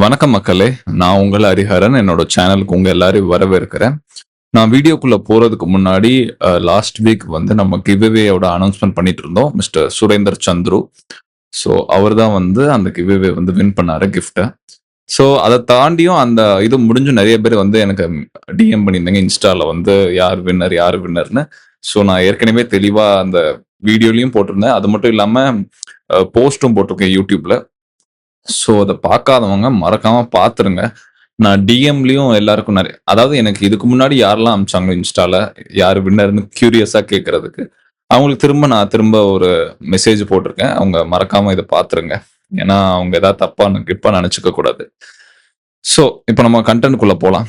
வணக்கம் மக்களே. நான் உங்கள் ஹரிஹரன். என்னோட சேனலுக்கு உங்க எல்லாரையும் வரவேற்கிறேன். நான் வீடியோக்குள்ள போறதுக்கு முன்னாடி லாஸ்ட் வீக் வந்து நம்ம கிவ்அவேயோட அனௌன்ஸ்மென்ட் பண்ணிட்டு இருந்தோம். மிஸ்டர் சுரேந்தர் சந்துரு. ஸோ அவர் தான் வந்து அந்த கிவ்அவே வந்து வின் பண்ணாரு கிஃப்ட்ட. ஸோ அத தாண்டியும் அந்த இது முடிஞ்சும் நெறைய பேர் வந்து எனக்கு டிஎம் பண்ணியிருந்தீங்க இன்ஸ்டால வந்து யார் வின்னர், யார் வின்னர்ன்னு. ஸோ நான் ஏற்கனவே தெளிவா அந்த வீடியோலயும் போட்டிருந்தேன். அது மட்டும் இல்லாம போஸ்ட்டும் போட்டிருக்கேன் யூடியூப்ல. ஸோ அத பார்க்காதவங்க மறக்காம பார்த்துருங்க. நான் டிஎம்லயும் எல்லாருக்கும் அதாவது எனக்கு இதுக்கு முன்னாடி யாரெல்லாம் அனுப்பிச்சாங்களோ இன்ஸ்டால, யார் வின்னர்ன்னு கியூரியஸா கேட்கறதுக்கு, அவங்களுக்கு திரும்ப ஒரு மெசேஜ் போட்டிருக்கேன். அவங்க மறக்காம இத பார்த்துருங்க. ஏன்னா, அவங்க ஏதாவது கிப்பா நெனச்சுக்க கூடாது. ஸோ, இப்ப நம்ம கன்டென்ட்குள்ள போலாம்.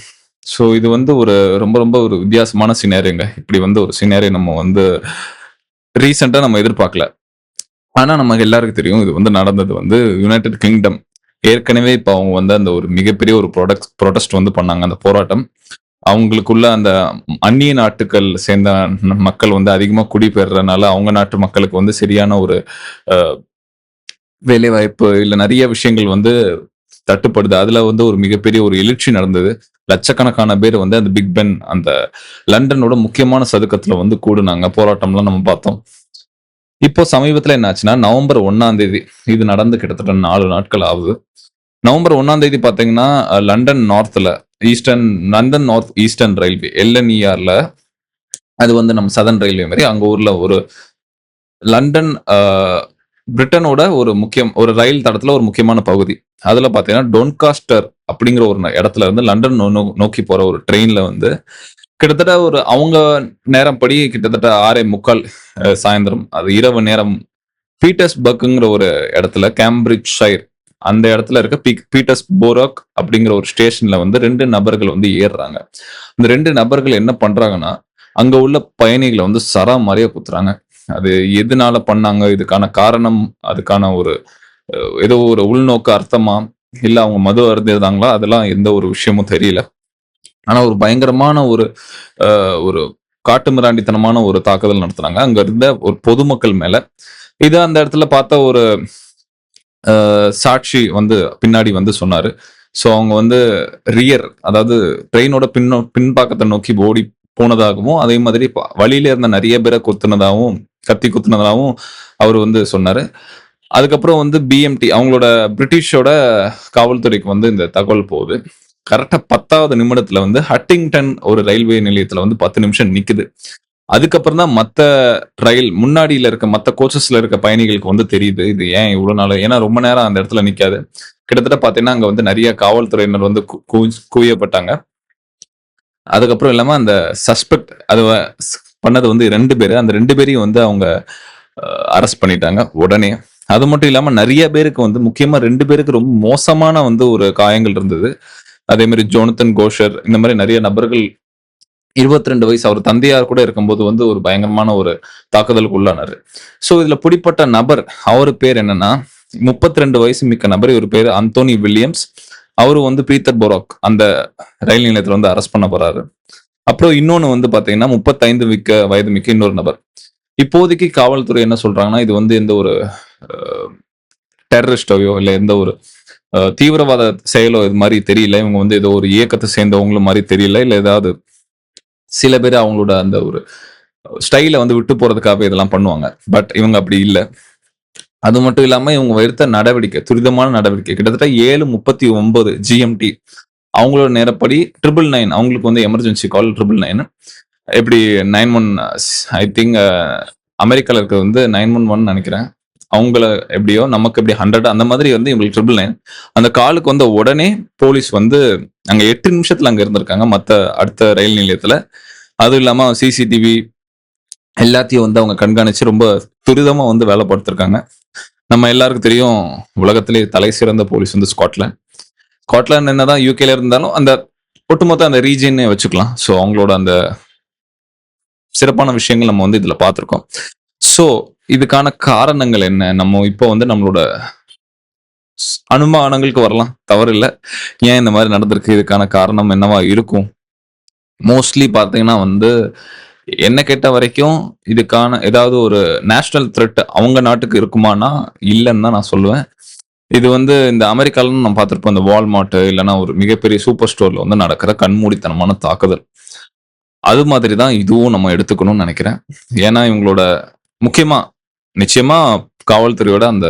ஸோ, இது வந்து ஒரு ரொம்ப ஒரு வித்தியாசமான சினாரியோங்க. இப்படி வந்து ஒரு சினாரியோ நம்ம வந்து ரீசென்ட்டா நம்ம எதிர்பார்க்கல. ஆனா, நமக்கு எல்லாருக்கும் தெரியும். இது வந்து நடந்தது வந்து யுனைட்டட் கிங்டம். ஏற்கனவே இப்ப அவங்க வந்து அந்த ஒரு மிகப்பெரிய ஒரு புரொடெஸ்ட் வந்து பண்ணாங்க. அந்த போராட்டம். அவங்களுக்குள்ள அந்த அந்நிய நாட்டுகள் சேர்ந்த மக்கள் வந்து அதிகமா குடிபெயர்றதுனால, அவங்க நாட்டு மக்களுக்கு வந்து சரியான ஒரு அ வேலைவாய்ப்பு இல்ல நெறைய விஷயங்கள் வந்து தட்டுப்படுது. அதுல வந்து ஒரு மிகப்பெரிய ஒரு எழுச்சி நடந்தது. லட்சக்கணக்கான பேர் வந்து அந்த பிக் பென் அந்த லண்டனோட முக்கியமான சதுக்கத்துல வந்து கூடுனாங்க. போராட்டம்லாம் நம்ம பார்த்தோம். இப்போ சமீபத்தில என்ன ஆச்சுன்னா, நவம்பர் 1ஆம் தேதி இது நடந்து கிட்டத்தட்ட 4 நாட்கள் ஆகுது. நவம்பர் 1ஆம் தேதி பார்த்தீங்கன்னா, லண்டன் நார்த்ல லண்டன் நார்த் ஈஸ்டர்ன் ரயில்வே எல்என்இஆர்ல அது வந்து நம்ம சதர்ன் ரயில்வே மாரி அங்க ஊர்ல ஒரு லண்டன் பிரிட்டனோட ஒரு ரயில் தடத்துல ஒரு முக்கியமான பகுதி. அதுல பார்த்தீங்கன்னா, டொன்காஸ்டர் அப்படிங்கிற ஒரு இடத்துல இருந்து லண்டன் நோக்கி போற ஒரு ட்ரெயின்ல வந்து கிட்டத்தட்ட ஒரு அவங்க நேரப்படி கிட்டத்தட்ட 6:45 சாயந்திரம். அது இரவு நேரம். பீட்டர்ஸ்பர்க்ங்கிற ஒரு இடத்துல கேம்பிரிட்ஜ்ஷைர் அந்த இடத்துல இருக்க பீட்டர்ஸ்போரக் அப்படிங்கிற ஒரு ஸ்டேஷன்ல வந்து 2 நபர்கள் வந்து ஏறுறாங்க. அந்த 2 நபர்கள் என்ன பண்றாங்கன்னா, அங்க உள்ள பயணிகள வந்து சராமாரியா குத்துறாங்க. அது எதனால பண்ணாங்க? இதுக்கான காரணம், அதுக்கான ஒரு ஏதோ ஒரு உள்நோக்க அர்த்தமா? இல்ல அவங்க மது அருந்தியிருந்தாங்களா? அதெல்லாம் எந்த ஒரு விஷயமும் தெரியல. ஆனா ஒரு பயங்கரமான அ ஒரு காட்டுமிராண்டித்தனமான ஒரு தாக்குதல் நடத்துனாங்க. அங்க இருந்த ஒரு பொதுமக்கள் மேல. இத அந்த இடத்துல பார்த்த ஒரு சாட்சி வந்து பின்னாடி வந்து சொன்னாரு. ஸோ அவங்க வந்து அதாவது ட்ரெயினோட பின்பாக்கத்த நோக்கி ஓடி போனதாகவும், அதே மாதிரி வழியில இருந்த நெறைய பேர குத்துனதாவும், கத்தி குத்துனதாவும் அவரு வந்து சொன்னாரு. அதுக்கப்புறம் வந்து பிஎம்டி அவங்களோட பிரிட்டிஷோட காவல்துறைக்கு வந்து இந்த தகவல் போகுது. கரெக்ட்டா 10வது நிமிடத்துல வந்து ஹட்டிங்டன் ஒரு ரயில்வே நிலையத்துல வந்து 10 நிமிஷம் நிக்குது. அதுக்கப்புறம் தான் மத்த முன்னாடியில இருக்க மத்த கோச்சஸ்ல இருக்க பயணிகளுக்கு வந்து தெரியுது. இது ஏன் இவ்வளோ நாளா ஏன்னா ரொம்ப நேரம் அந்த இடத்துல நிக்காது. கிட்டத்தட்ட பார்த்தீங்கன்னா, அங்க வந்து நெறைய காவல்துறையினர் வந்து குவியப்பட்டாங்க. அதுக்கப்புறம் இல்லாம அந்த சஸ்பெக்ட் அது பண்ணது வந்து 2 பேரு. அந்த 2 பேரையும் வந்து அவங்க அரெஸ்ட் பண்ணிட்டாங்க உடனே. அது மட்டும் இல்லாம நெறைய பேருக்கு வந்து முக்கியமா 2 பேருக்கு ரொம்ப மோசமான வந்து ஒரு காயங்கள் இருந்தது. அதே மாரி ஜோனத்தன் கோஷர் இந்த மாரி நெறைய நபர்கள் 22 வயசு அவர் தந்தையார் கூட இருக்கும்போது வந்து ஒரு பயங்கரமான ஒரு தாக்குதலுக்கு உள்ளானாரு. ஸோ இதுல பிடிப்பட்ட நபர், அவரு பேர் என்னன்னா, 32 வயசு மிக்க நபர். இவரு பேரு அந்தோனி வில்லியம்ஸ். அவரு வந்து பீட்டர் பொராக் அந்த ரயில் நிலையத்துல வந்து அரெஸ்ட் பண்ண போறாரு. அப்புறம் இன்னொன்னு வந்து பாத்தீங்கன்னா, 35 வயது மிக்க இன்னொரு நபர். இப்போதைக்கு காவல்துறை என்ன சொல்றாங்கன்னா, இது வந்து எந்த ஒரு அ டெரரிஸ்டோயோ இல்ல எந்த ஒரு தீவிரவாத செயலோ இது மாரி தெரியல. இவங்க வந்து ஏதோ ஒரு இயக்கத்த சேர்ந்தவங்களும் மாரி தெரியல. இல்ல ஏதாவது சில பேரு அவங்களோட அந்த ஒரு ஸ்டைல வந்து விட்டு போறதுக்காக இதெல்லாம் பண்ணுவாங்க. பட் இவங்க அப்படி இல்ல. அது மட்டும் இல்லாம இவங்க எடுத்த நடவடிக்கை, துரிதமான நடவடிக்கை கிட்டத்தட்ட 7:39 ஜிஎம்டி அவங்களோட நேரப்படி 999 அவங்களுக்கு வந்து எமர்ஜென்சி கால் 999 எப்படி 91 ஐ திங்க் அமெரிக்கால இருக்கிறது வந்து 911 நெனைக்கிறேன். அவங்கள எப்படியோ நமக்கு எப்படி 100 அந்த மாதிரி வந்து இவங்களுக்கு 999 அந்த காலுக்கு வந்த உடனே போலீஸ் வந்து அங்க 8 நிமிஷத்துல அங்க இருந்திருக்காங்க. அடுத்த ரயில் நிலையத்துல. அதுவும் இல்லாம சிசிடிவி எல்லாத்தையும் வந்து அவங்க கண்காணிச்சு ரொம்ப துரிதமா வந்து வேலை பார்த்துருக்காங்க. நம்ம எல்லாருக்கும் தெரியும் உலகத்திலே தலை சிறந்த போலீஸ் வந்து ஸ்காட்லாந்து. ஸ்காட்லாந்து என்னதான் யூகேல இருந்தாலும் அந்த ஒட்டுமொத்த அந்த ரீஜியனே வச்சுக்கலாம். ஸோ அவங்களோட அந்த சிறப்பான விஷயங்கள் நம்ம வந்து இதுல பார்த்திருக்கோம். ஸோ இதுக்கான காரணங்கள் என்ன? நம்ம இப்போ வந்து நம்மளோட அனுமானங்களுக்கு வரலாம். தவறில்ல. ஏன் இந்த மாரி நடந்திருக்கு? இதுக்கான காரணம் என்னவா இருக்கும்? மோஸ்ட்லி பார்த்தீங்கன்னா வந்து, என்ன கேட்ட வரைக்கும் இதுக்கான ஏதாவது ஒரு நேஷனல் த்ரெட் அவங்க நாட்டுக்கு இருக்குமான்னா, இல்லன்னு தான் நான் சொல்லுவேன். இது வந்து இந்த அமெரிக்காலன்னு நம்ம பார்த்திருப்போம். இந்த வால்மார்ட் இல்லன்னா ஒரு மிகப்பெரிய சூப்பர் ஸ்டோர்ல வந்து நடக்கிற கண்மூடித்தனமான தாக்குதல். அது மாதிரி தான் இதுவும் நம்ம எடுத்துக்கணும்னு நெனைக்கிறேன். ஏன்னா இவங்களோட முக்கியமா நிச்சயமா காவல்துறையோட அந்த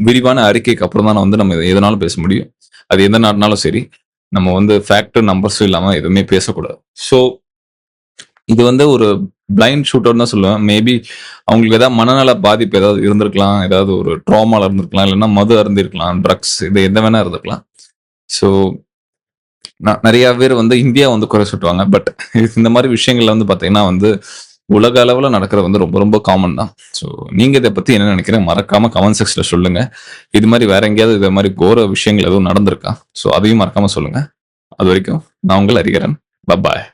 விரிவான அறிக்கைக்கு அப்புறம் தான் வந்து நம்ம எதனாலும் பேச முடியும். அது எந்த நாடுனாலும் சரி. நம்ம வந்து ஃபேக்ட் நம்பர்ஸும் இல்லாம எதுவுமே பேசக்கூடாது. ஸோ இது வந்து ஒரு பிளைண்ட் ஷூட்டர்ன்னு தான் சொல்லுவேன். மேபி அவங்களுக்கு ஏதாவது மனநல பாதிப்பு ஏதாவது இருந்திருக்கலாம். ஏதாவது ஒரு ட்ராமால இருந்திருக்கலாம். இல்லன்னா மது அருந்திருக்கலாம். ட்ரக்ஸ் இது எந்த வேணா இருந்திருக்கலாம். ஸோ நெறைய பேர் வந்து இந்தியா வந்து குறை சுட்டுவாங்க. பட் இந்த மாரி விஷயங்கள்ல வந்து பார்த்தீங்கன்னா வந்து உலக அளவுல நடக்கிறது வந்து ரொம்ப ரொம்ப காமன் தான். ஸோ நீங்க இத பத்தி என்ன நெனைக்கிறீங்க? மறக்காம கமெண்ட் செக்ஷன்ல சொல்லுங்க. இது மாரி வேற எங்கேயாவது இது மாரி கோர விஷயங்கள் எதுவும் நடந்திருக்கா? ஸோ அதையும் மறக்காம சொல்லுங்க. அதுவரைக்கும் நான் உங்கள் ஹரிஹரன். பாய்.